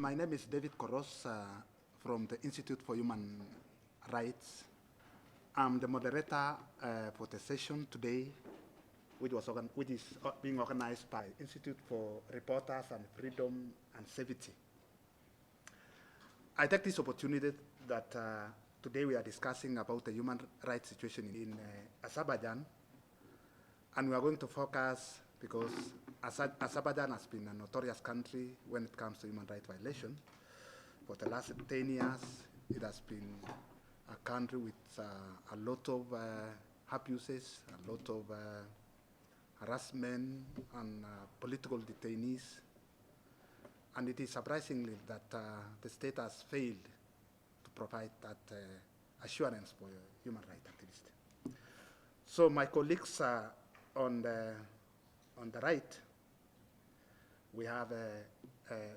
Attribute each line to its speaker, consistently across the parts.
Speaker 1: My name is David Koros from the Institute for Human Rights. I'm the moderator for the session today, which is being organized by Institute for Reporters and Freedom and Safety. I take this opportunity that today we are discussing about the human rights situation in Azerbaijan, and we are going to focus because Azerbaijan has been a notorious country when it comes to human rights violation. For the last 10 years, it has been a country with a lot of abuses, a lot of harassment and political detainees. And it is surprisingly that the state has failed to provide that assurance for human rights activists. So my colleagues on the right, we have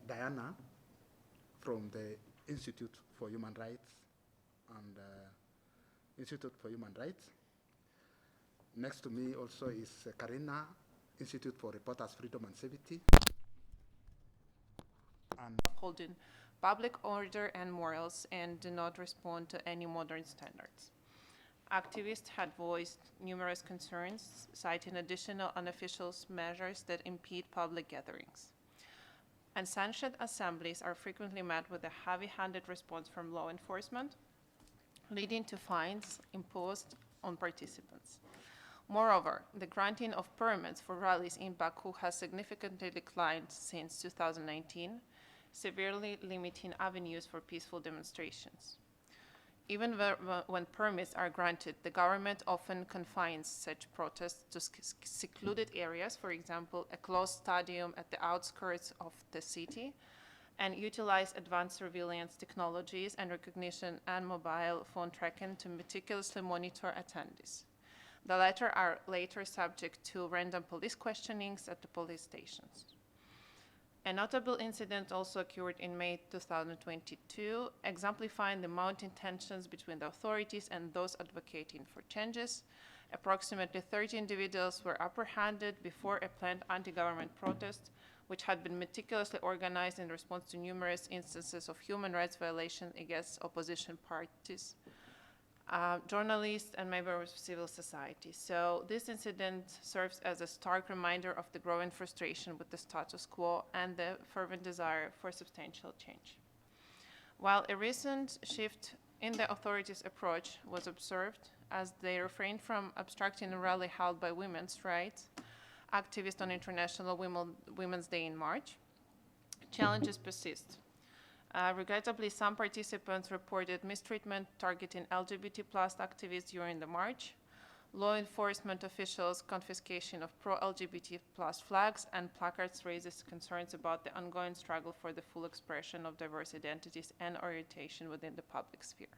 Speaker 1: Diana from the Institute for Human Rights and Institute for Human Rights. Next to me also is Karina, Institute for Reporters, Freedom and Safety. And
Speaker 2: upholding public order and morals and do not respond to any modern standards. Activists had voiced numerous concerns, citing additional unofficial measures that impede public gatherings. Unsanctioned assemblies are frequently met with a heavy-handed response from law enforcement, leading to fines imposed on participants. Moreover, the granting of permits for rallies in Baku has significantly declined since 2019, severely limiting avenues for peaceful demonstrations. Even when permits are granted, the government often confines such protests to secluded areas, for example, a closed stadium at the outskirts of the city, and utilize advanced surveillance technologies and recognition and mobile phone tracking to meticulously monitor attendees. The latter are later subject to random police questionings at the police stations. A notable incident also occurred in May 2022, exemplifying the mounting tensions between the authorities and those advocating for changes. Approximately 30 individuals were apprehended before a planned anti-government protest, which had been meticulously organized in response to numerous instances of human rights violations against opposition parties, journalists, and members of civil society. So this incident serves as a stark reminder of the growing frustration with the status quo and the fervent desire for substantial change. While a recent shift in the authorities' approach was observed as they refrained from obstructing a rally held by women's rights activists on International Women's Day in March, challenges persist. Regrettably, some participants reported mistreatment targeting LGBT+ activists during the march, law enforcement officials' confiscation of pro-LGBT+ flags and placards raises concerns about the ongoing struggle for the full expression of diverse identities and orientation within the public sphere.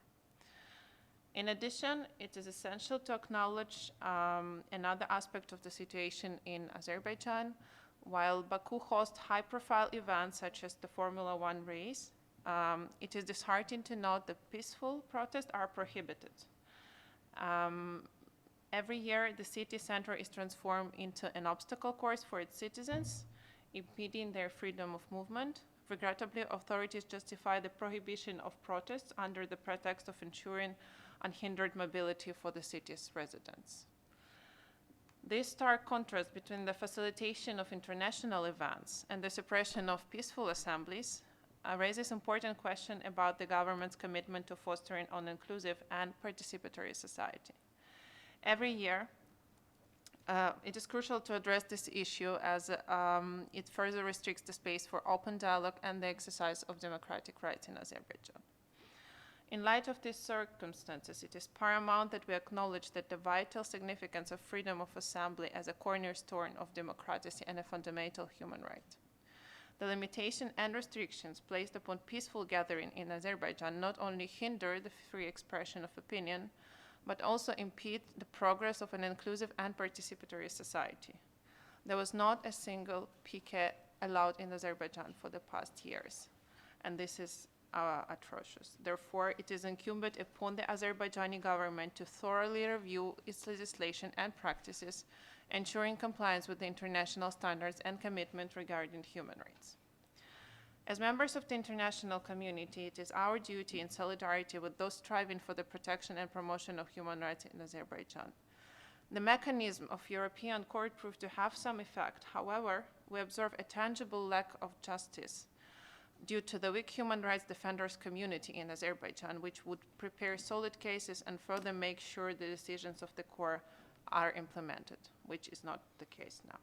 Speaker 2: In addition, it is essential to acknowledge another aspect of the situation in Azerbaijan. While Baku hosts high-profile events such as the Formula One race, it is disheartening to note that peaceful protests are prohibited. Every year, the city center is transformed into an obstacle course for its citizens, impeding their freedom of movement. Regrettably, authorities justify the prohibition of protests under the pretext of ensuring unhindered mobility for the city's residents. This stark contrast between the facilitation of international events and the suppression of peaceful assemblies raises important questions about the government's commitment to fostering an inclusive and participatory society. Every year, it is crucial to address this issue as it further restricts the space for open dialogue and the exercise of democratic rights in Azerbaijan. In light of these circumstances, it is paramount that we acknowledge that the vital significance of freedom of assembly as a cornerstone of democracy and a fundamental human right. The limitation and restrictions placed upon peaceful gathering in Azerbaijan not only hinder the free expression of opinion, but also impede the progress of an inclusive and participatory society. There was not a single picket allowed in Azerbaijan for the past years, and this is atrocious. Therefore, it is incumbent upon the Azerbaijani government to thoroughly review its legislation and practices, ensuring compliance with the international standards and commitment regarding human rights. As members of the international community, it is our duty in solidarity with those striving for the protection and promotion of human rights in Azerbaijan. The mechanism of European Court proved to have some effect. However, we observe a tangible lack of justice due to the weak human rights defenders community in Azerbaijan, which would prepare solid cases and further make sure the decisions of the court are implemented, which is not the case now.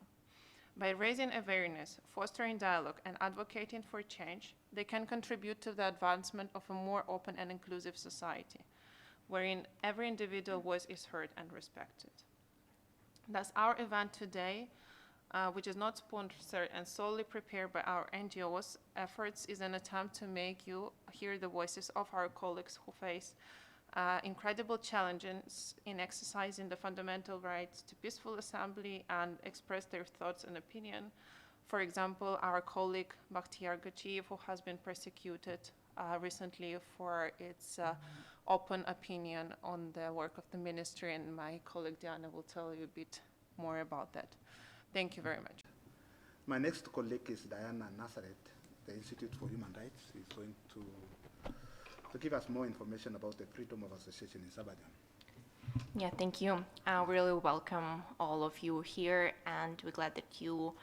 Speaker 2: By raising awareness, fostering dialogue, and advocating for change, they can contribute to the advancement of a more open and inclusive society, wherein every individual voice is heard and respected. Thus, our event today, which is not sponsored and solely prepared by our NGOs' efforts, is an attempt to make you hear the voices of our colleagues who face incredible challenges in exercising the fundamental rights to peaceful assembly and express their thoughts and opinion. For example, our colleague Bakhtiar Gachiyev, who has been persecuted recently for its open opinion on the work of the ministry, and my colleague Diana will tell you a bit more about that. Thank you very much.
Speaker 1: My next colleague is Diana Nazaret, the Institute for Human Rights. Is going to give us more information about the freedom of association in Azerbaijan.
Speaker 3: Yeah, thank you. We really welcome all of you here, and we're glad that you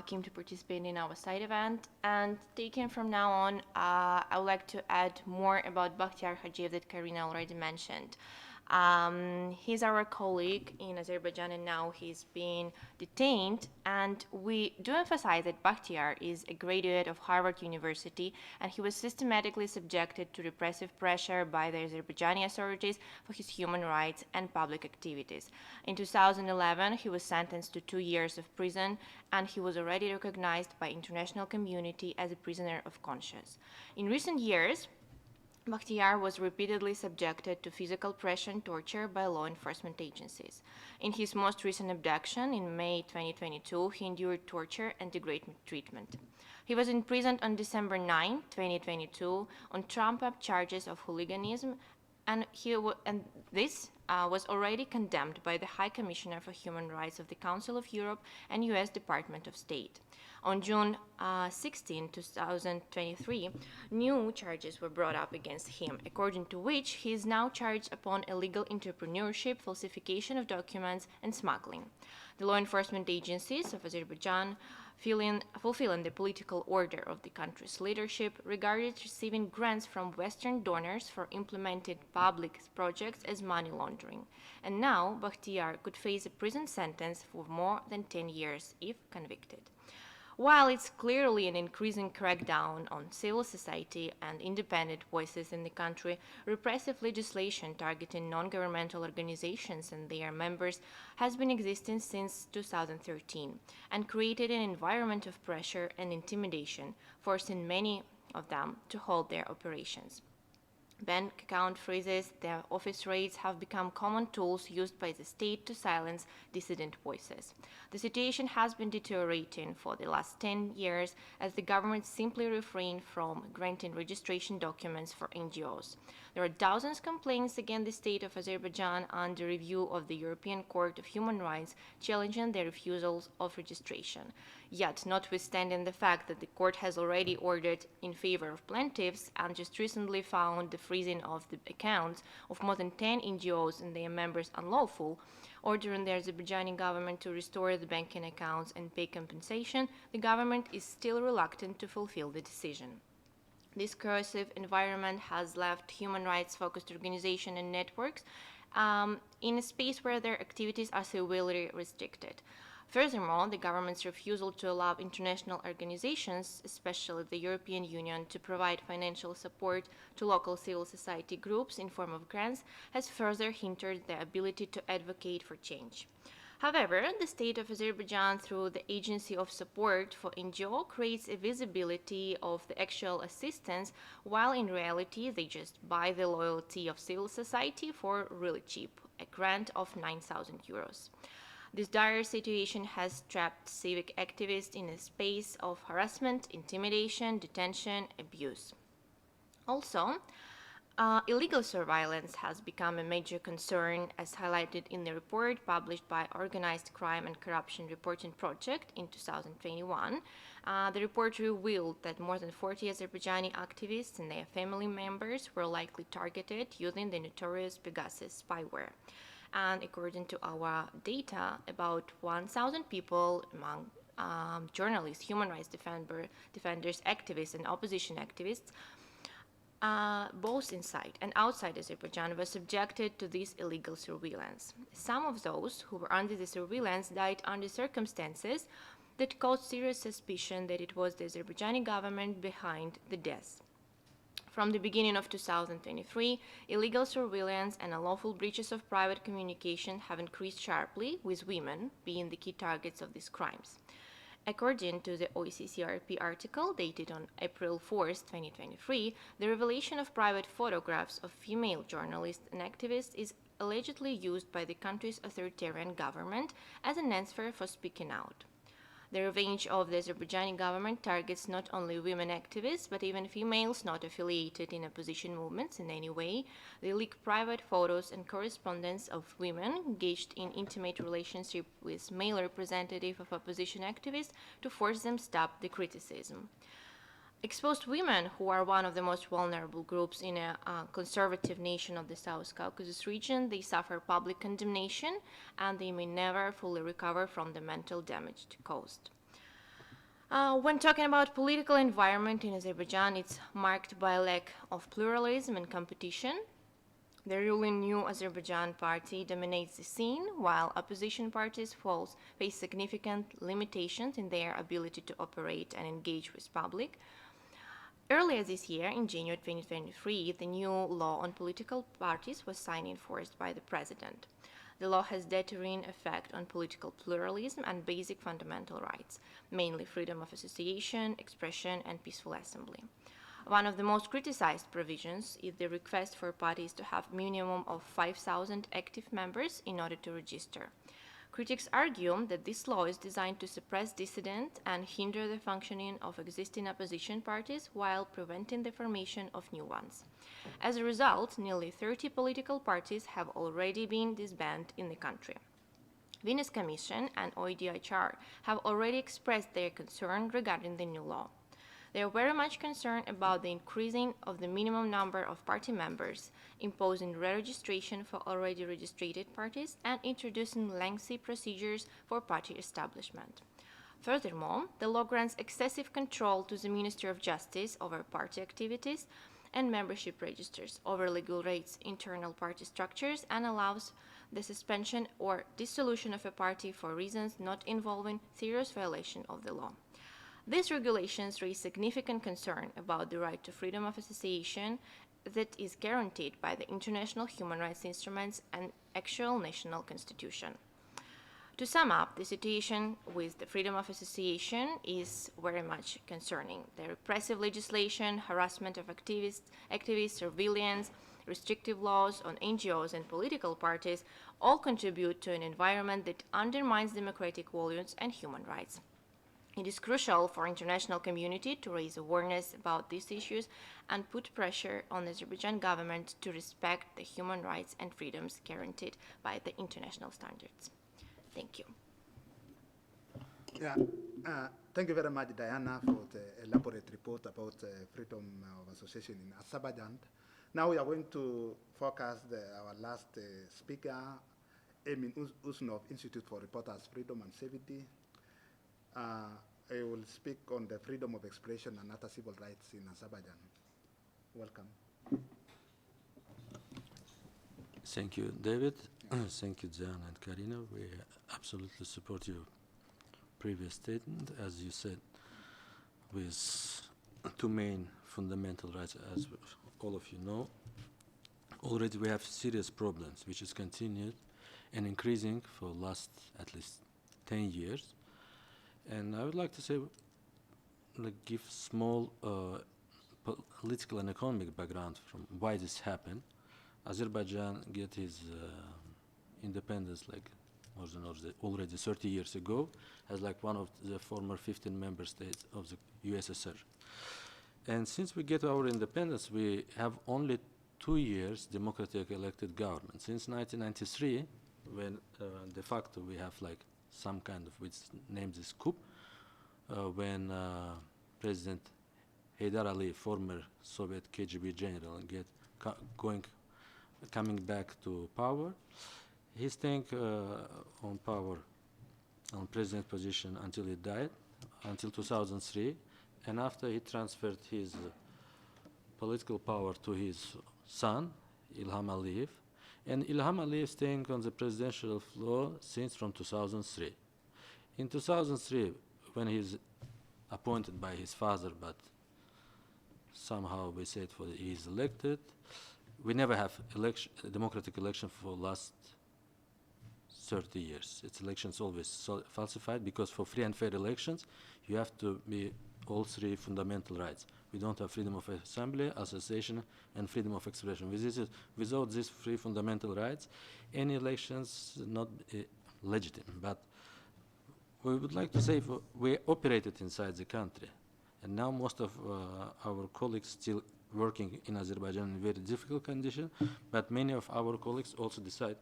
Speaker 3: came to participate in our side event. And taking from now on, I would like to add more about Bakhtiar Hajiyev that Karina already mentioned. He's our colleague in Azerbaijan, and now he's being detained. And we do emphasize that Bakhtiar is a graduate of Harvard University, and he was systematically subjected to repressive pressure by the Azerbaijani authorities for his human rights and public activities. In 2011, he was sentenced to 2 years of prison, and he was already recognized by international community as a prisoner of conscience. In recent years, Bakhtiar was repeatedly subjected to physical pressure and torture by law enforcement agencies. In his most recent abduction in May 2022, he endured torture and degrading treatment. He was imprisoned on December 9, 2022, on trumped-up charges of hooliganism, and this was already condemned by the High Commissioner for Human Rights of the Council of Europe and U.S. Department of State. On June 16, 2023, new charges were brought up against him, according to which he is now charged upon illegal entrepreneurship, falsification of documents, and smuggling. The law enforcement agencies of Azerbaijan, fulfilling the political order of the country's leadership, regarded receiving grants from Western donors for implemented public projects as money laundering. And now Bakhtiar could face a prison sentence for more than 10 years if convicted. While it's clearly an increasing crackdown on civil society and independent voices in the country, repressive legislation targeting non-governmental organizations and their members has been existing since 2013 and created an environment of pressure and intimidation, forcing many of them to halt their operations. Bank account freezes, their office raids have become common tools used by the state to silence dissident voices. The situation has been deteriorating for the last 10 years as the government simply refrained from granting registration documents for NGOs. There are dozens of complaints against the state of Azerbaijan under review of the European Court of Human Rights, challenging the refusals of registration. Yet, notwithstanding the fact that the court has already ordered in favor of plaintiffs and just recently found the freezing of the accounts of more than 10 NGOs and their members unlawful, ordering the Azerbaijani government to restore the banking accounts and pay compensation, the government is still reluctant to fulfill the decision. This corrosive environment has left human rights-focused organizations and networks in a space where their activities are severely restricted. Furthermore, the government's refusal to allow international organizations, especially the European Union, to provide financial support to local civil society groups in form of grants has further hindered their ability to advocate for change. However, the state of Azerbaijan, through the Agency of Support for NGO, creates a visibility of the actual assistance, while in reality they just buy the loyalty of civil society for really cheap, a grant of 9,000 euros. This dire situation has trapped civic activists in a space of harassment, intimidation, detention, abuse. Also, illegal surveillance has become a major concern, as highlighted in the report published by Organized Crime and Corruption Reporting Project in 2021. The report revealed that more than 40 Azerbaijani activists and their family members were likely targeted using the notorious Pegasus spyware. And according to our data, about 1,000 people among journalists, human rights defenders, activists, and opposition activists, both inside and outside Azerbaijan, were subjected to this illegal surveillance. Some of those who were under the surveillance died under circumstances that caused serious suspicion that it was the Azerbaijani government behind the deaths. From the beginning of 2023, illegal surveillance and unlawful breaches of private communication have increased sharply, with women being the key targets of these crimes. According to the OECCRP article dated on April 4, 2023, the revelation of private photographs of female journalists and activists is allegedly used by the country's authoritarian government as an answer for speaking out. The revenge of the Azerbaijani government targets not only women activists, but even females not affiliated in opposition movements in any way. They leak private photos and correspondence of women engaged in intimate relationship with male representative of opposition activists to force them stop the criticism. Exposed women, who are one of the most vulnerable groups in a conservative nation of the South Caucasus region, they suffer public condemnation and they may never fully recover from the mental damage caused. When talking about political environment in Azerbaijan, it's marked by a lack of pluralism and competition. The ruling New Azerbaijan Party dominates the scene, while opposition parties face significant limitations in their ability to operate and engage with public. Earlier this year, in January 2023, the new law on political parties was signed and enforced by the president. The law has deterrent effect on political pluralism and basic fundamental rights, mainly freedom of association, expression, and peaceful assembly. One of the most criticized provisions is the request for parties to have minimum of 5,000 active members in order to register. Critics argue that this law is designed to suppress dissident and hinder the functioning of existing opposition parties while preventing the formation of new ones. As a result, nearly 30 political parties have already been disbanded in the country. Venice Commission and OEDHR have already expressed their concern regarding the new law. They are very much concerned about the increasing of the minimum number of party members, imposing re-registration for already registered parties, and introducing lengthy procedures for party establishment. Furthermore, the law grants excessive control to the Ministry of Justice over party activities and membership registers, over-regulates internal party structures, and allows the suspension or dissolution of a party for reasons not involving serious violation of the law. These regulations raise significant concern about the right to freedom of association that is guaranteed by the international human rights instruments and actual national constitution. To sum up, the situation with the freedom of association is very much concerning. The repressive legislation, harassment of activists, surveillance, restrictive laws on NGOs and political parties all contribute to an environment that undermines democratic values and human rights. It is crucial for international community to raise awareness about these issues and put pressure on the Azerbaijan government to respect the human rights and freedoms guaranteed by the international standards. Thank you.
Speaker 1: Yeah, thank you very much, Diana, for the elaborate report about freedom of association in Azerbaijan. Now we are going to focus our last speaker, Emin Usnov, Institute for Reporters' Freedom and Safety. I will speak on the freedom of expression and other civil rights in Azerbaijan. Welcome.
Speaker 4: Thank you, David. Thank you, Jan and Karina. We absolutely support your previous statement. As you said, with two main fundamental rights, as all of you know, already we have serious problems, which is continued and increasing for last at least 10 years. And I would like to say, give small political and economic background from why this happened. Azerbaijan get his independence more than already 30 years ago, as one of the former 15 member states of the USSR. And since we get our independence, we have only 2 years democratic elected government. Since 1993, when de facto we have some kind of, which named this coup, when President Heydar Aliyev, former Soviet KGB general, coming back to power. He's staying on power, on president position until he died, until 2003, and after he transferred his political power to his son, Ilham Aliyev, and Ilham Aliyev staying on the presidential floor since from 2003. In 2003, when he's appointed by his father, but somehow we said he is elected, we never have democratic election for last 30 years. Its elections always falsified, because for free and fair elections, you have to be all three fundamental rights. We don't have freedom of assembly, association, and freedom of expression. Without these three fundamental rights, any elections not legitimate. But we would like to say we operated inside the country, and now most of our colleagues still working in Azerbaijan in very difficult conditions, but many of our colleagues also decide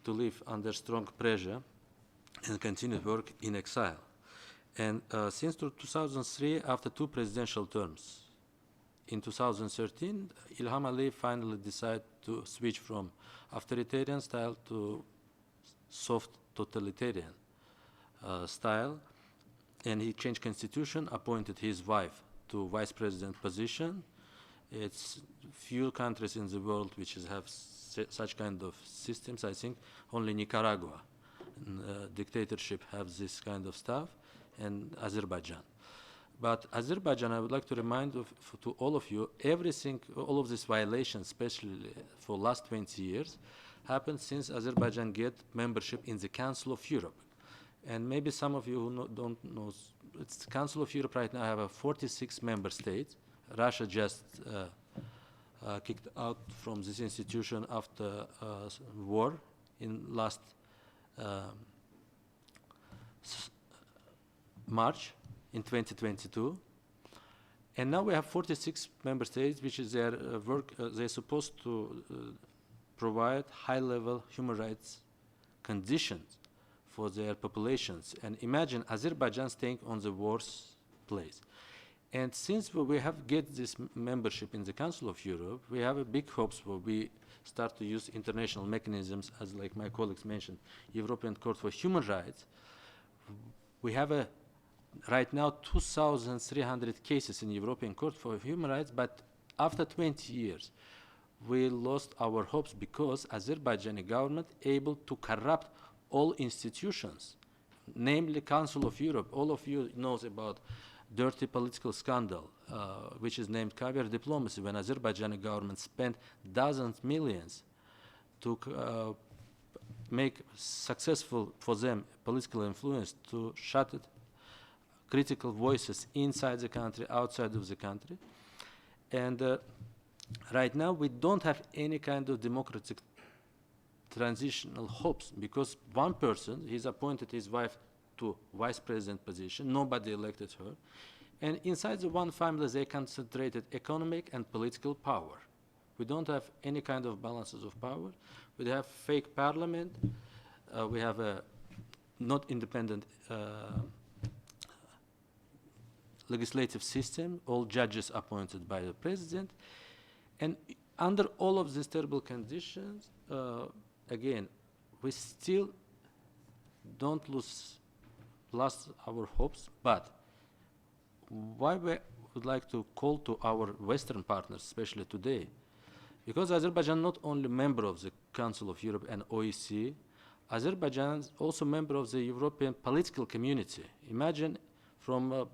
Speaker 4: to live under strong pressure and continue to work in exile. And since 2003, after 2 presidential terms, in 2013, Ilham Aliyev finally decided to switch from authoritarian style to soft totalitarian style, and he changed constitution, appointed his wife to vice president position. It's few countries in the world which have such kind of systems. I think only Nicaragua, dictatorship, have this kind of stuff, and Azerbaijan. But Azerbaijan, I would like to remind to all of you, everything, all of these violations, especially for last 20 years, happened since Azerbaijan get membership in the Council of Europe. And maybe some of you who don't know, it's the Council of Europe right now have 46 member states. Russia just kicked out from this institution after war in last March in 2022. And now we have 46 member states, which is their they're supposed to provide high-level human rights conditions for their populations. And imagine Azerbaijan staying on the worst place. And since we have get this membership in the Council of Europe, we have a big hopes for we start to use international mechanisms, as like my colleagues mentioned, European Court for Human Rights. We have right now 2,300 cases in European Court for Human Rights, but after 20 years, we lost our hopes because Azerbaijani government able to corrupt all institutions, namely Council of Europe. All of you knows about dirty political scandal, which is named caviar diplomacy, when Azerbaijani government spent dozens of millions to make successful for them political influence to shut it, critical voices inside the country, outside of the country. And right now we don't have any kind of democratic transitional hopes, because one person, he's appointed his wife to vice president position, nobody elected her, and inside the one family they concentrated economic and political power. We don't have any kind of balances of power. We have fake parliament, we have a not independent legislative system, all judges appointed by the president, and under all of these terrible conditions, again, we still don't lost our hopes, but why we would like to call to our Western partners, especially today, because Azerbaijan not only member of the Council of Europe and OEC, Azerbaijan is also member of the European political community. Imagine from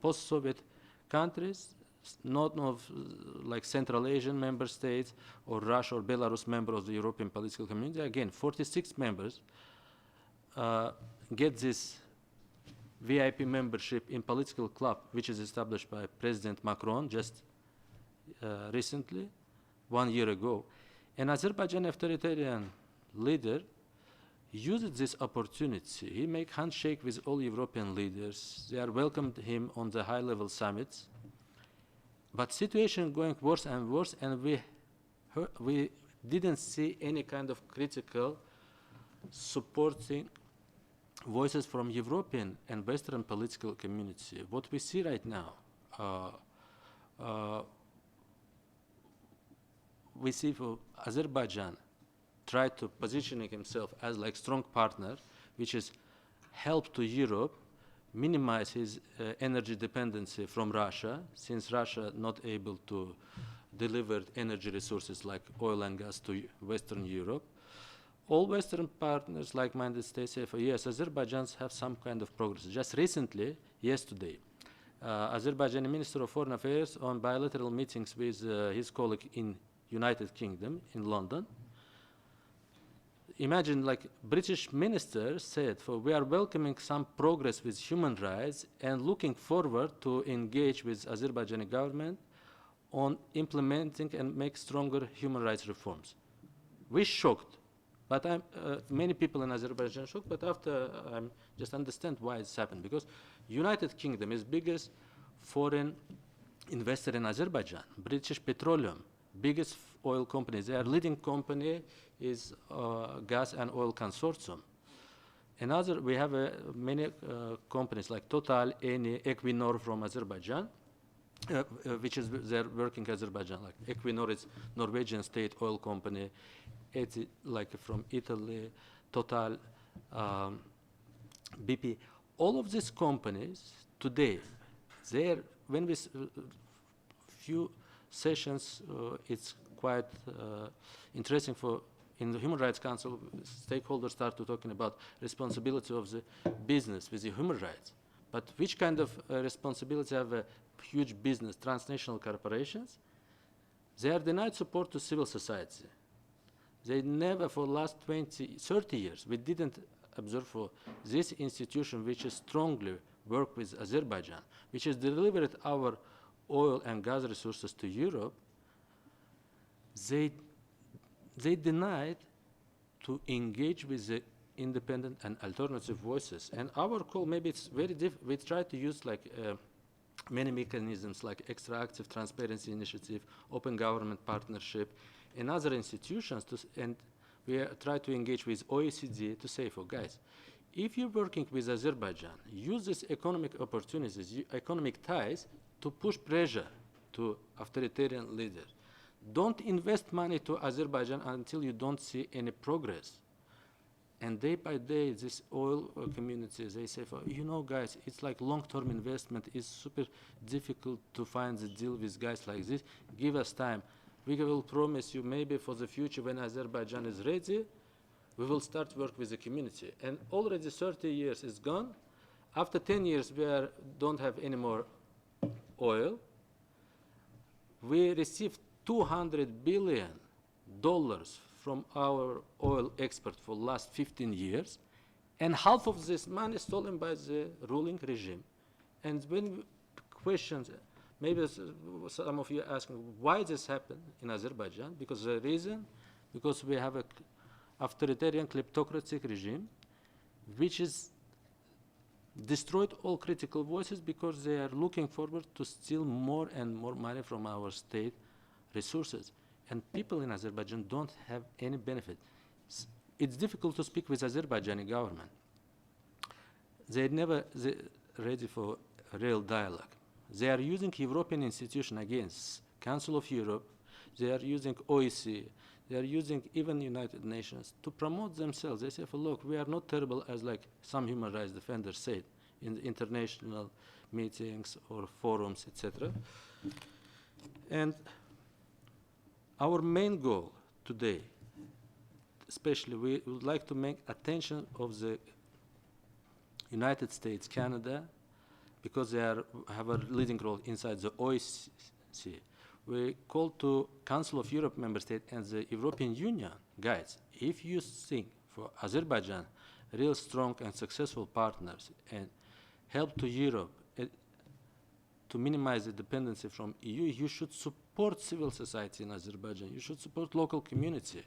Speaker 4: post-Soviet countries, not of like Central Asian member states or Russia or Belarus member of the European political community. Again, 46 members get this VIP membership in political club, which is established by President Macron just recently, 1 year ago. And Azerbaijan authoritarian leader used this opportunity. He make handshake with all European leaders. They are welcomed him on the high-level summits. But situation going worse and worse, and we didn't see any kind of critical supporting voices from European and Western political community. What we see right now, we see for Azerbaijan try to positioning himself as like strong partner, which is help to Europe minimize his energy dependency from Russia, since Russia not able to deliver energy resources like oil and gas to Western Europe. All Western partners, like-minded states, say, yes, Azerbaijans have some kind of progress. Just recently, yesterday, Azerbaijani Minister of Foreign Affairs on bilateral meetings with his colleague in United Kingdom, in London. Imagine, like, British minister said, we are welcoming some progress with human rights and looking forward to engage with Azerbaijani government on implementing and make stronger human rights reforms. We're shocked. But many people in Azerbaijan shocked, but after I just understand why it's happened. Because United Kingdom is biggest foreign investor in Azerbaijan. British Petroleum, biggest oil company. Their leading company is Gas and Oil Consortium. Another, we have many companies like Total, Eni, Equinor from Azerbaijan, which is they're working in Azerbaijan. Like Equinor is Norwegian state oil company. It's like from Italy, Total, BP. All of these companies today, when we few sessions, it's quite interesting for in the Human Rights Council, stakeholders start to talking about responsibility of the business with the human rights. But which kind of responsibility have a huge business, transnational corporations? They are denied support to civil society. They never, for the last 20, 30 years, we didn't observe for this institution which is strongly work with Azerbaijan, which has delivered our oil and gas resources to Europe. They denied to engage with the independent and alternative voices. And our call, maybe it's very different. We try to use like many mechanisms like extra active transparency initiative, open government partnership, and other institutions, and we try to engage with OECD to say, for guys, if you're working with Azerbaijan, use these economic opportunities, economic ties, to push pressure to authoritarian leaders. Don't invest money to Azerbaijan until you don't see any progress. And day by day, this oil communities, they say, you know, guys, it's like long-term investment. It's super difficult to find the deal with guys like this. Give us time. We will promise you maybe for the future when Azerbaijan is ready, we will start work with the community. And already 30 years is gone. After 10 years, we don't have any more oil. We received $200 billion from our oil export for the last 15 years, and half of this money stolen by the ruling regime. And when questions, maybe some of you are asking why this happened in Azerbaijan, because the reason, because we have a authoritarian kleptocratic regime, which is destroyed all critical voices because they are looking forward to steal more and more money from our state resources. And people in Azerbaijan don't have any benefit. It's difficult to speak with Azerbaijani government. They're never ready for real dialogue. They are using European institutions against Council of Europe. They are using OEC. They are using even United Nations to promote themselves. They say, look, we are not terrible as like some human rights defenders said in the international meetings or forums, etc. And our main goal today, especially, we would like to make attention of the United States, Canada, because they have a leading role inside the OEC. We call to Council of Europe member states and the European Union, guys, if you think for Azerbaijan, real strong and successful partners and help to Europe to minimize the dependency from EU, you should support civil society in Azerbaijan. You should support local community.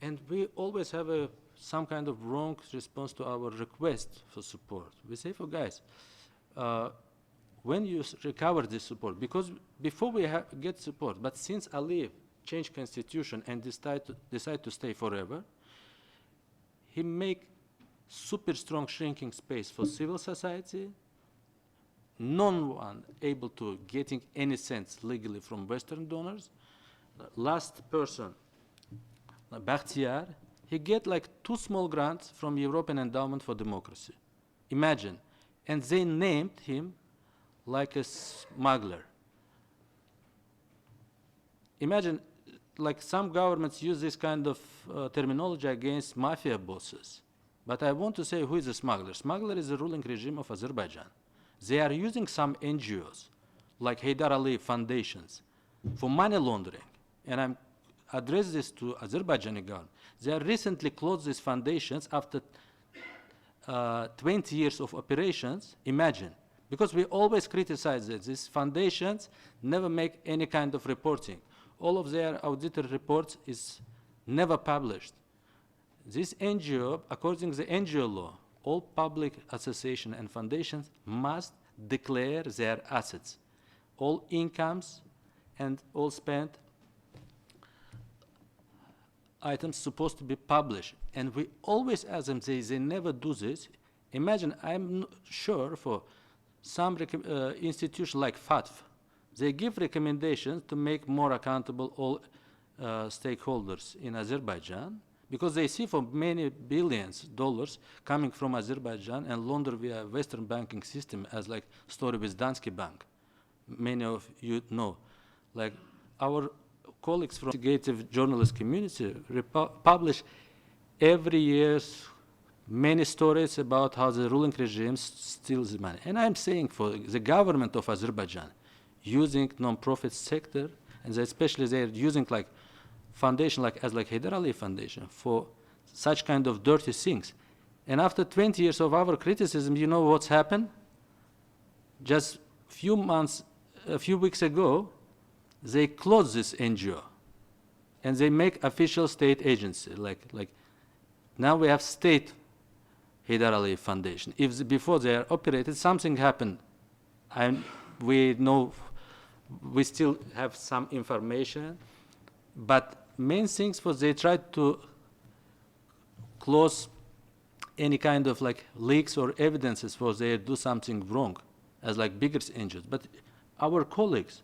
Speaker 4: And we always have some kind of wrong response to our request for support. We say, guys, when you recover this support, because before we get support, but since Aliyev changed constitution and decide to stay forever, he make super strong shrinking space for civil society, no one able to getting any sense legally from Western donors. Last person, Bakhtiar, he get like 2 small grants from European Endowment for Democracy. Imagine. And they named him like a smuggler. Imagine, like some governments use this kind of terminology against mafia bosses. But I want to say who is a smuggler. Smuggler is the ruling regime of Azerbaijan. They are using some NGOs, like Haidar Ali foundations, for money laundering. And I'm address this to Azerbaijani government. They have recently closed these foundations after 20 years of operations. Imagine, because we always criticize that these foundations never make any kind of reporting. All of their auditor reports is never published. This NGO, according to the NGO law, all public associations and foundations must declare their assets, all incomes and all spent items supposed to be published. And we always ask them, they never do this. Imagine, I'm sure for some institution like FATF, they give recommendations to make more accountable all stakeholders in Azerbaijan, because they see for many billions dollars coming from Azerbaijan and laundered via Western banking system, as like story with Danske Bank. Many of you know. Like our colleagues from the investigative journalist community publish every year many stories about how the ruling regime steals the money. And I'm saying for the government of Azerbaijan using non-profit sector, and especially they're using like foundation like Haidar Ali Foundation for such kind of dirty things. And after 20 years of our criticism, you know what's happened? Just a few weeks ago, they closed this NGO and they make official state agency. Like now we have state Haidar Ali Foundation. If before they are operated, something happened. We know we still have some information, but main things was they tried to close any kind of like leaks or evidences for they do something wrong as like bigger NGOs. But our colleagues,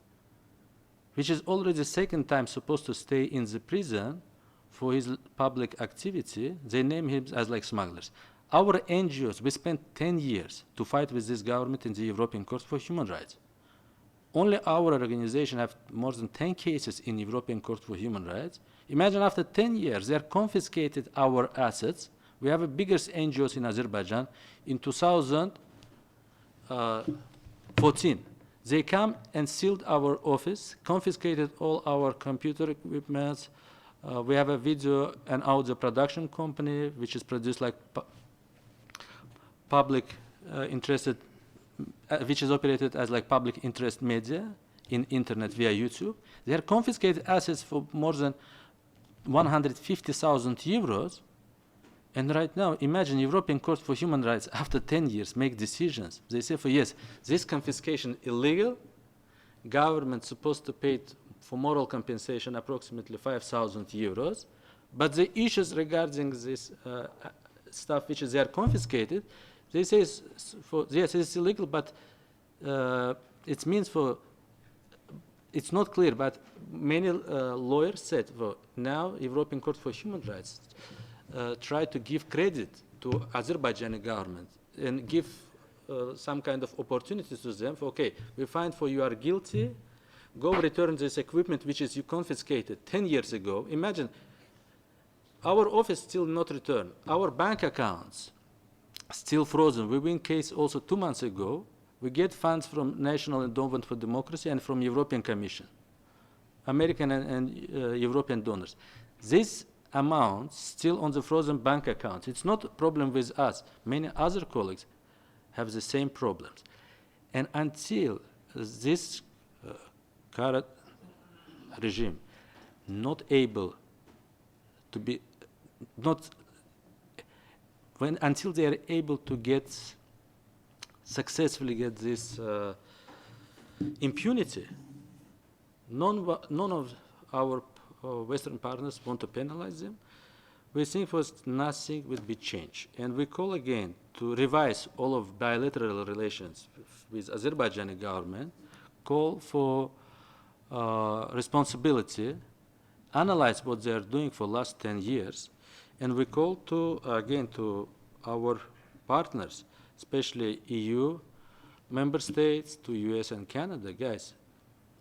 Speaker 4: which is already the second time supposed to stay in the prison for his public activity, they name him as like smugglers. Our NGOs, we spent 10 years to fight with this government in the European Court for Human Rights. Only our organization have more than 10 cases in European Court for Human Rights. Imagine after 10 years, they are confiscated our assets. We have the biggest NGOs in Azerbaijan. In 2014, they come and sealed our office, confiscated all our computer equipment. We have a video and audio production company, which is produced like public interested, which is operated as like public interest media in internet via YouTube. They are confiscated assets for more than 150,000 euros. And right now, imagine European Court for Human Rights after 10 years make decisions. They say, for yes, this confiscation illegal. Government supposed to pay for moral compensation approximately 5,000 euros. But the issues regarding this stuff which is they are confiscated, they say yes, it's illegal, but it means for it's not clear. But many lawyers said, well, now European Court for Human Rights try to give credit to Azerbaijani government and give some kind of opportunity to them. For, okay, we find for you are guilty, go return this equipment which is you confiscated 10 years ago. Imagine, our office still not returned. Our bank accounts still frozen. We win case also 2 months ago. We get funds from National Endowment for Democracy and from European Commission, American and European donors. This amount still on the frozen bank accounts. It's not a problem with us. Many other colleagues have the same problems. And until this current regime not able to be, until they are able to successfully get this impunity, none of our Western partners want to penalize them. we think was nothing will be changed. And we call again to revise all of bilateral relations with Azerbaijani government, call for responsibility, analyze what they are doing for last 10 years, and we call to, again, to our partners, especially EU, member states, to US and Canada, guys,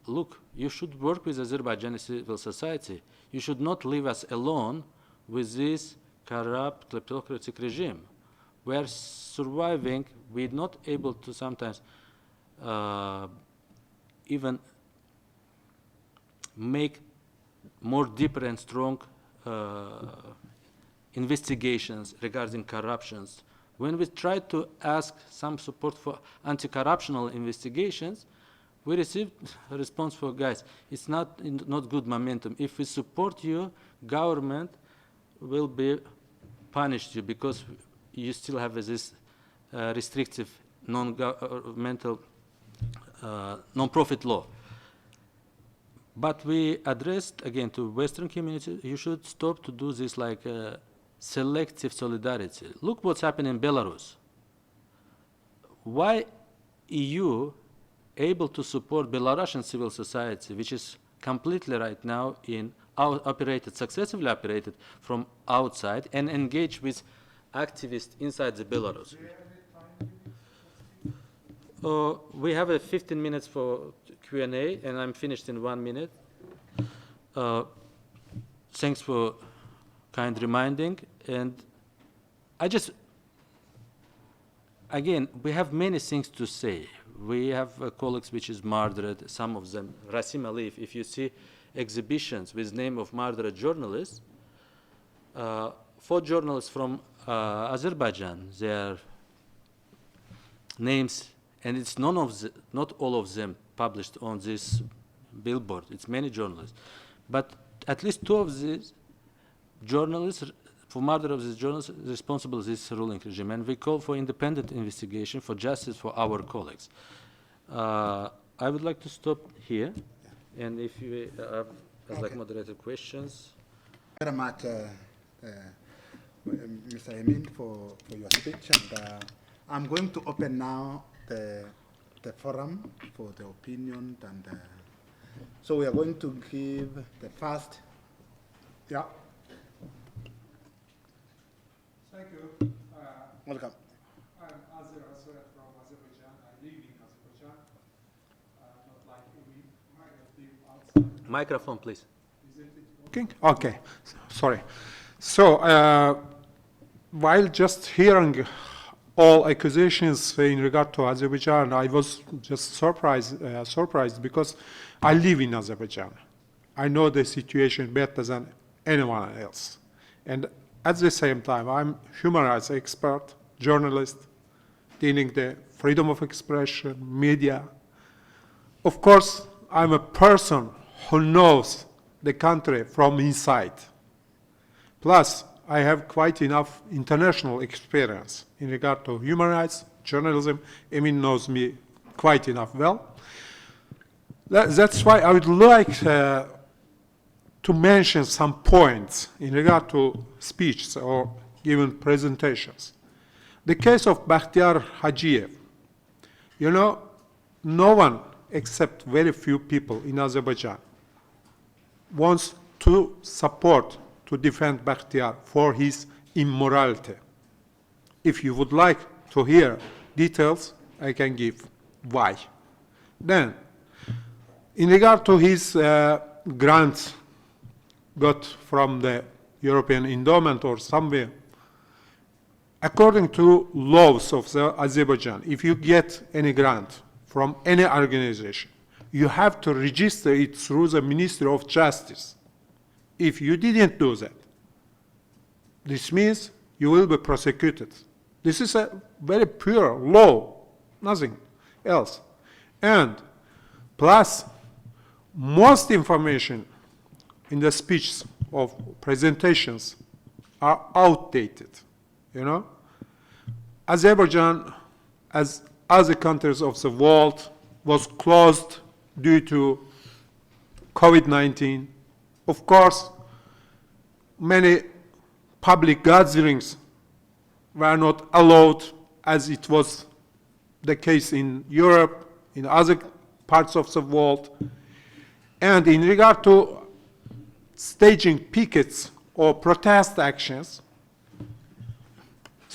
Speaker 4: look, you should work with Azerbaijani civil society. You should not leave us alone with this corrupt kleptocratic regime. We are surviving, we're not able to sometimes even make more deeper and strong investigations regarding corruptions. When we try to ask some support for anti-corruptional investigations, we received a response for, guys, it's not good momentum. If we support you, government will be punished you because you still have this restrictive non-governmental non-profit law. But we addressed, again, to Western community, you should stop to do this like selective solidarity. Look what's happening in Belarus. Why EU able to support Belarusian civil society, which is completely right now successfully operated from outside and engage with activists inside the Belarus? We have 15 minutes for Q&A, and I'm finished in 1 minute. Thanks for kind reminding. And I just, again, we have many things to say. We have colleagues which is murdered, some of them, Rasim Aliyev. If you see exhibitions with name of murdered journalists, 4 journalists from Azerbaijan, their names, and it's not all of them published on this billboard. It's many journalists. But at least 2 of these journalists, for murder of these journalists, responsible for this ruling regime. And we call for independent investigation for justice for our colleagues. I would like to stop here. And if you have like moderated questions.
Speaker 1: Very much, Mr. Emin, for your speech. And I'm going to open now the forum for the opinion. And so we are going to give the first. Yeah.
Speaker 5: Thank you.
Speaker 1: Welcome.
Speaker 5: I'm Azir Aswad from Azerbaijan. I live in Azerbaijan, not like we live outside.
Speaker 4: Microphone, please.
Speaker 5: Is it working? Okay, sorry. So, while just hearing all accusations in regard to Azerbaijan, I was just surprised because I live in Azerbaijan. I know the situation better than anyone else. And at the same time, I'm human rights expert, journalist, dealing the freedom of expression, media. Of course, I'm a person who knows the country from inside. Plus, I have quite enough international experience in regard to human rights, journalism. Emin knows me quite enough well. That's why I would like to mention some points in regard to speeches or given presentations. The case of Bakhtiar Hajiev. You know, no one except very few people in Azerbaijan wants to support, to defend Bakhtiar for his immorality. If you would like to hear details, I can give why. Then, in regard to his grants got from the European endowment or somewhere, according to laws of Azerbaijan, if you get any grant from any organization, you have to register it through the Ministry of Justice. If you didn't do that, this means you will be prosecuted. This is a very pure law, nothing else. And plus, most information in the speeches of presentations are outdated, you know? Azerbaijan, as other countries of the world, was closed due to COVID-19. Of course, many public gatherings were not allowed as it was the case in Europe, in other parts of the world. And in regard to staging pickets or protest actions,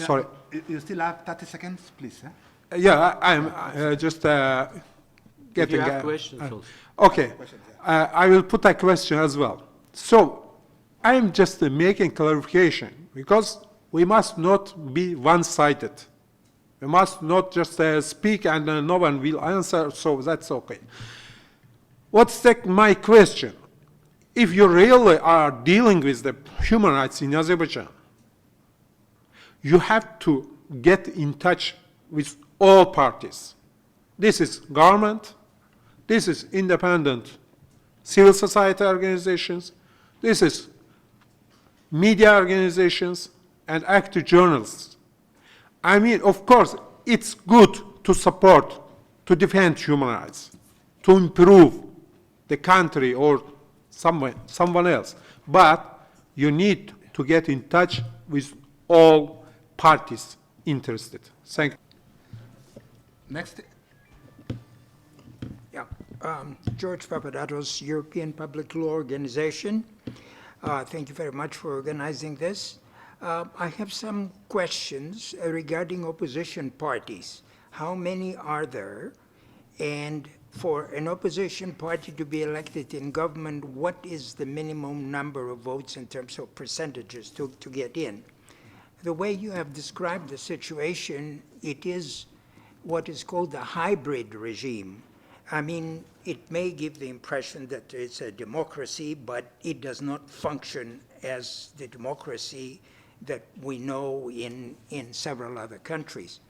Speaker 1: Yeah,
Speaker 5: sorry.
Speaker 1: You still have 30 seconds, please.
Speaker 5: Yeah, I'm just
Speaker 4: If
Speaker 5: getting.
Speaker 4: you have questions also.
Speaker 5: Okay, I will put a question as well. So, I'm just making clarification because we must not be one-sided. We must not just speak and no one will answer, so that's okay. What's my question? If you really are dealing with the human rights in Azerbaijan, you have to get in touch with all parties. This is government, this is independent civil society organizations, this is media organizations, and active journalists. I mean, of course, it's good to support, to defend human rights, to improve the country or someone else. But you need to get in touch with all parties interested. Thank you.
Speaker 1: Next.
Speaker 6: Yeah, George Papadopoulos, European Public Law Organization. Thank you very much for organizing this. I have some questions regarding opposition parties. How many are there? And for an opposition party to be elected in government, what is the minimum number of votes in terms of percentages to get in? The way you have described the situation, it is what is called a hybrid regime. I mean, it may give the impression that it's a democracy, but it does not function as the democracy that we know in several other countries.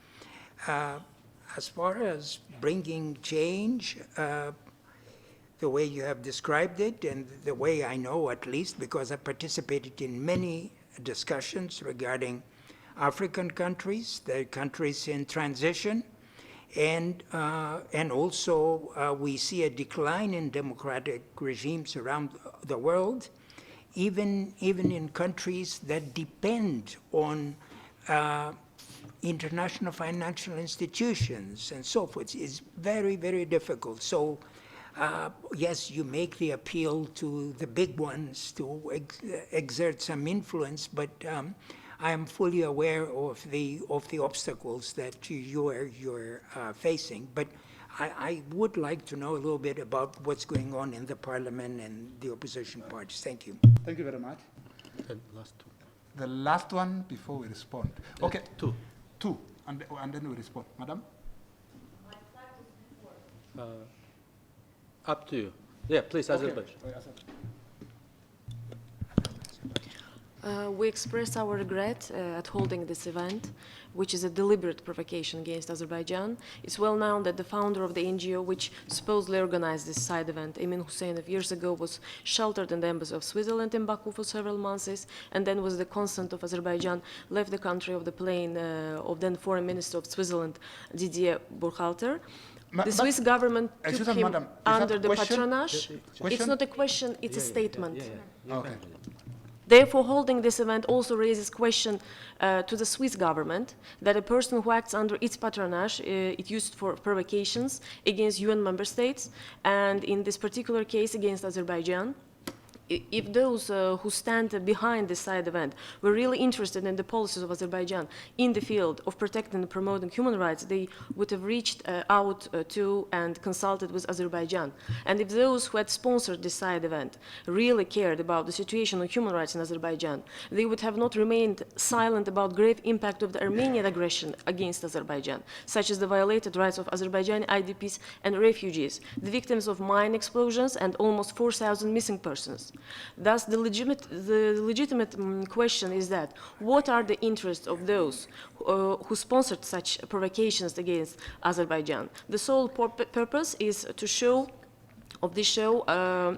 Speaker 6: As far as bringing change, the way you have described it, and the way I know at least, because I participated in many discussions regarding African countries, the countries in transition, and also we see a decline in democratic regimes around the world, even in countries that depend on international financial institutions and so forth. It's very, very difficult. So yes, you make the appeal to the big ones to exert some influence, but I am fully aware of the obstacles that you're facing. But I would like to know a little bit about what's going on in the parliament and the opposition parties. Thank you.
Speaker 1: Thank you very much.
Speaker 4: Last two.
Speaker 1: The last one before we respond. Okay.
Speaker 4: Two.
Speaker 1: Two, and then we respond. Madam?
Speaker 4: Up to you. Yeah, please, Azerbaijan.
Speaker 7: We express our regret at holding this event, which is a deliberate provocation against Azerbaijan. It's well known that the founder of the NGO, which supposedly organized this side event, Emin Hussein, years ago, was sheltered in the embassy of Switzerland in Baku for several months, and then with the consent of Azerbaijan, left the country of the plane of then Foreign Minister of Switzerland, Didier Burkhalter. The Swiss government took him
Speaker 1: madam,
Speaker 7: under the
Speaker 1: question?
Speaker 7: patronage. It's not a question, it's a statement.
Speaker 1: Okay.
Speaker 7: Therefore, holding this event also raises question to the Swiss government that a person who acts under its patronage, it used for provocations against UN member states, and in this particular case against Azerbaijan. If those who stand behind this side event were really interested in the policies of Azerbaijan in the field of protecting and promoting human rights, they would have reached out to and consulted with Azerbaijan. And if those who had sponsored this side event really cared about the situation of human rights in Azerbaijan, they would have not remained silent about grave impact of the Armenian aggression against Azerbaijan, such as the violated rights of Azerbaijani IDPs and refugees, the victims of mine explosions, and almost 4,000 missing persons. Thus, the legitimate question is that, what are the interests of those who sponsored such provocations against Azerbaijan? The sole purpose is to show of this show,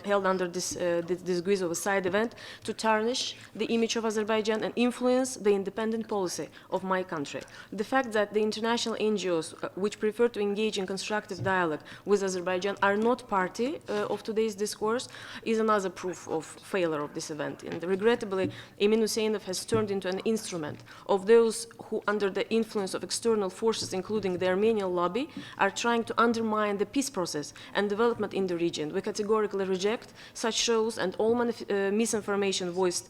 Speaker 7: held under this guise of a side event, to tarnish the image of Azerbaijan and influence the independent policy of my country. The fact that the international NGOs, which prefer to engage in constructive dialogue with Azerbaijan, are not party of today's discourse is another proof of failure of this event. And regrettably, Emin Husseinov has turned into an instrument of those who, under the influence of external forces, including the Armenian lobby, are trying to undermine the peace process and development in the region. We categorically reject such shows, and all misinformation voiced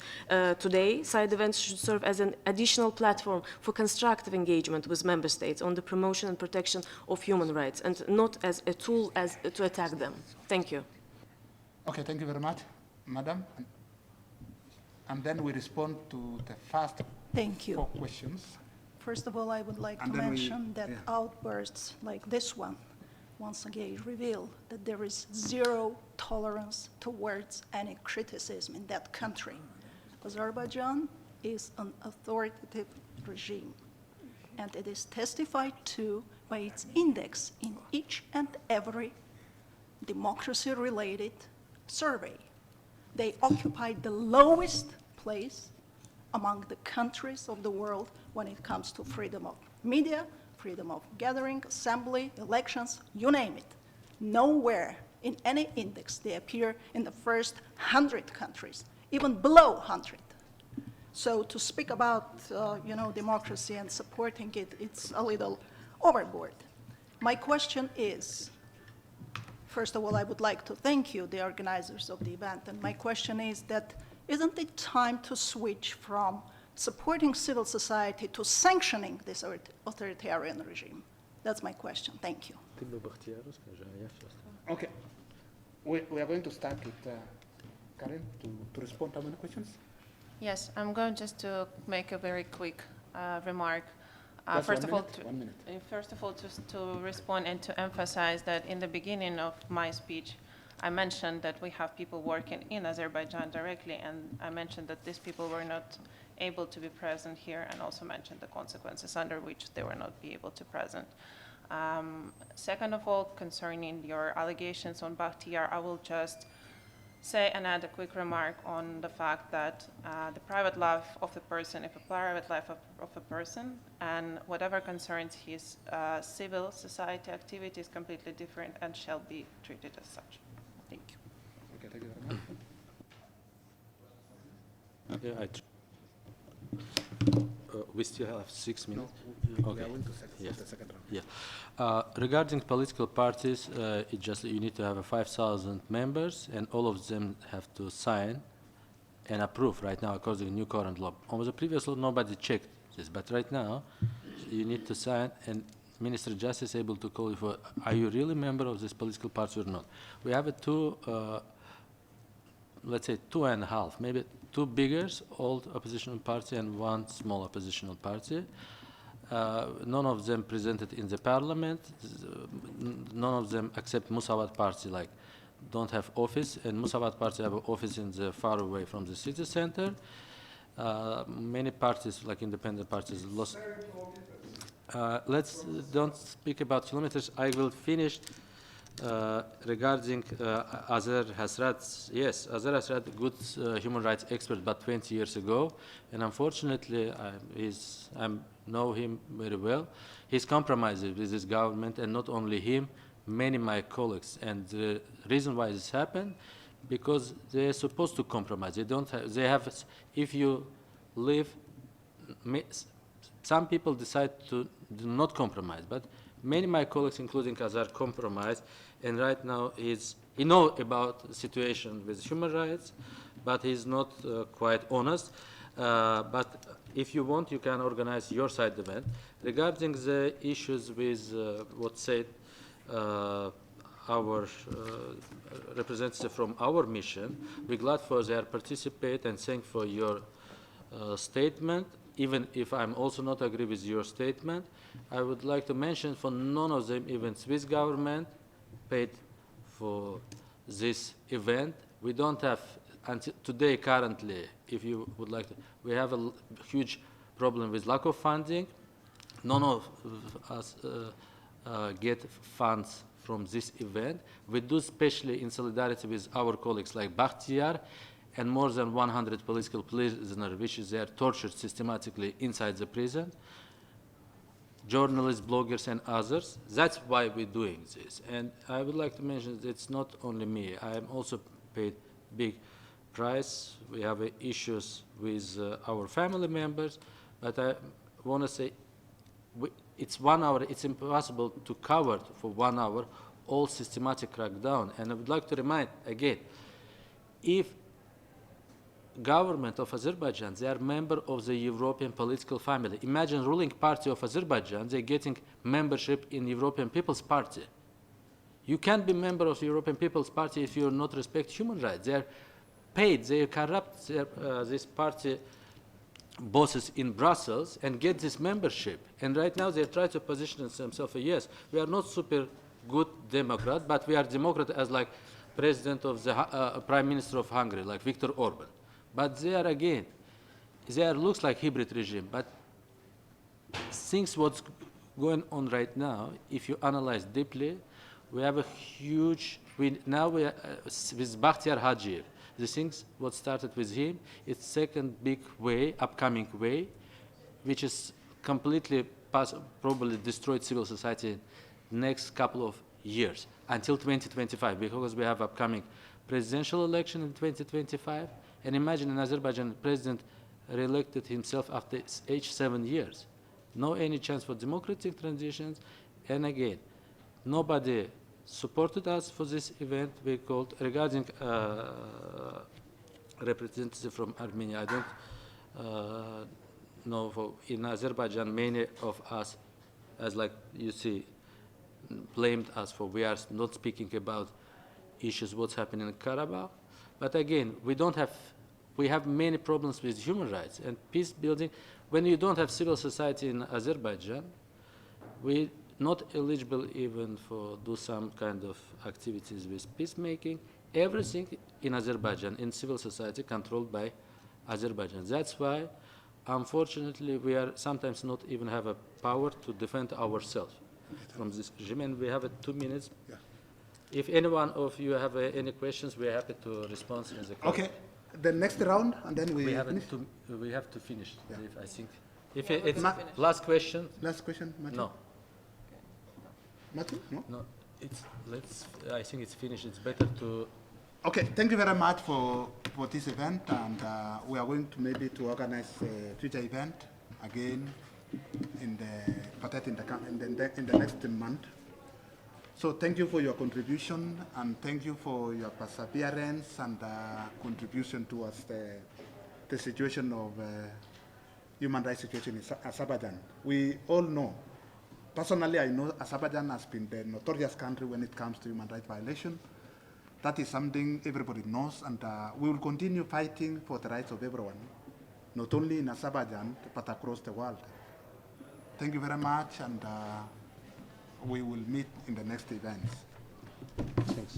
Speaker 7: today. Side events should serve as an additional platform for constructive engagement with member states on the promotion and protection of human rights, and not as a tool to attack them. Thank you.
Speaker 1: Okay, thank you very much, Madam. And then we respond to the first
Speaker 8: Thank you.
Speaker 1: 4 questions.
Speaker 8: First of all, I would like to
Speaker 1: And then
Speaker 8: mention that outbursts like this one once again reveal that there is zero tolerance towards any criticism in that country. Azerbaijan is an authoritative regime, and it is testified to by its index in each and every democracy-related survey. They occupy the lowest place among the countries of the world when it comes to freedom of media, freedom of gathering, assembly, elections, you name it. Nowhere in any index they appear in the first 100 countries, even below 100. So to speak about democracy and supporting it, it's a little overboard. My question is, first of all, I would like to thank you, the organizers of the event, and my question is that isn't it time to switch from supporting civil society to sanctioning this authoritarian regime? That's my question. Thank you.
Speaker 1: Okay. We are going to start with Karen to respond to many questions.
Speaker 2: Yes, I'm going just to make a very quick remark.
Speaker 1: Just
Speaker 2: First
Speaker 1: 1
Speaker 2: of all,
Speaker 1: minute, 1 minute.
Speaker 2: First of all, just to respond and to emphasize that in the beginning of my speech, I mentioned that we have people working in Azerbaijan directly, and I mentioned that these people were not able to be present here, and also mentioned the consequences under which they were not be able to present. Second of all, concerning your allegations on Bakhtiar, I will just say and add a quick remark on the fact that the private life of the person is a private life of a person, and whatever concerns his civil society activity is completely different and shall be treated as such. Thank you.
Speaker 1: Okay, thank you very much.
Speaker 4: Yeah, we still have 6 minutes.
Speaker 1: We
Speaker 4: Okay.
Speaker 1: are going to
Speaker 4: Yeah.
Speaker 1: the second round.
Speaker 4: Yeah. Regarding political parties, you need to have 5,000 members, and all of them have to sign and approve right now according to new current law. On the previous law, nobody checked this, but right now, you need to sign, and Minister of Justice is able to call you for, are you really a member of this political party or not? We have let's say 2.5, maybe 2 bigger old oppositional party and 1 small oppositional party. None of them presented in the parliament. None of them except Musavat party don't have office, and Musavat party have an office in the far away from the city center. Many parties, like independent parties, lost. Let's don't speak about kilometers. I will finish regarding Azer Hasrat. Yes, Azer Hasrat, good human rights expert, but 20 years ago, and unfortunately, I know him very well. He's compromised with this government, and not only him, many of my colleagues. And the reason why this happened, because they're supposed to compromise. They don't have. They have. If you live, some people decide to do not compromise, but many of my colleagues, including Azar, compromise, and right now he knows about the situation with human rights, but he's not quite honest. But if you want, you can organize your side event. Regarding the issues with what said our representative from our mission, we're glad for their participate and thank for your statement. Even if I'm also not agree with your statement, I would like to mention for none of them, even Swiss government paid for this event. We don't have, until today currently, if you would like to, we have a huge problem with lack of funding. None of us get funds from this event. We do especially in solidarity with our colleagues like Bakhtiar and more than 100 political prisoners, which is they are tortured systematically inside the prison, journalists, bloggers, and others. That's why we're doing this. And I would like to mention that it's not only me. I am also paid big price. We have issues with our family members, but I want to say it's 1 hour. It's impossible to cover for 1 hour all systematic crackdown. And I would like to remind again, if government of Azerbaijan, they are member of the European political family. Imagine ruling party of Azerbaijan, they're getting membership in European People's Party. You can't be member of the European People's Party if you not respect human rights. They are paid, they corrupt this party bosses in Brussels and get this membership. And right now they try to position themselves, yes, we are not super good Democrat, but we are Democrat as like president of the Prime Minister of Hungary, like Viktor Orban. But they are again, they are looks like hybrid regime, but things what's going on right now, if you analyze deeply, we have a huge, with Bakhtiar Hadjiyev, the things what started with him, it's second big way, upcoming way, which is completely probably destroyed civil society next couple of years until 2025, because we have upcoming presidential election in 2025. And imagine an Azerbaijan president re-elected himself after age 7 years. No any chance for democratic transitions. And again, nobody supported us for this event. We called regarding representative from Armenia. I don't know for in Azerbaijan many of us, as like you see, blamed us for we are not speaking about issues what's happening in Karabakh. But again, we have many problems with human rights and peace building. When you don't have civil society in Azerbaijan, we're not eligible even for do some kind of activities with peacemaking. Everything in Azerbaijan, in civil society, controlled by Azerbaijan. That's why, unfortunately, we are sometimes not even have a power to defend ourselves from this regime. And we have 2 minutes.
Speaker 1: Yeah.
Speaker 4: If any one of you have any questions, we're happy to respond in the call.
Speaker 1: Okay, the next round, and then we
Speaker 4: have
Speaker 1: finish.
Speaker 4: We have to finish.
Speaker 1: Yeah.
Speaker 4: If I think. If
Speaker 2: Yeah,
Speaker 4: it's
Speaker 2: we're finished.
Speaker 4: last question.
Speaker 1: Last question, Matthew?
Speaker 4: No,
Speaker 1: Matthew? No?
Speaker 4: no. It's let's. I think it's finished. It's better to.
Speaker 1: Okay, thank you very much for this event, and we are going to maybe to organize a future event again in the next month. So thank you for your contribution, and thank you for your perseverance and contribution towards the situation of human rights situation in Azerbaijan. We all know, personally I know Azerbaijan has been the notorious country when it comes to human rights violation. That is something everybody knows, and we will continue fighting for the rights of everyone, not only in Azerbaijan, but across the world. Thank you very much, and we will meet in the next events.
Speaker 4: Thanks.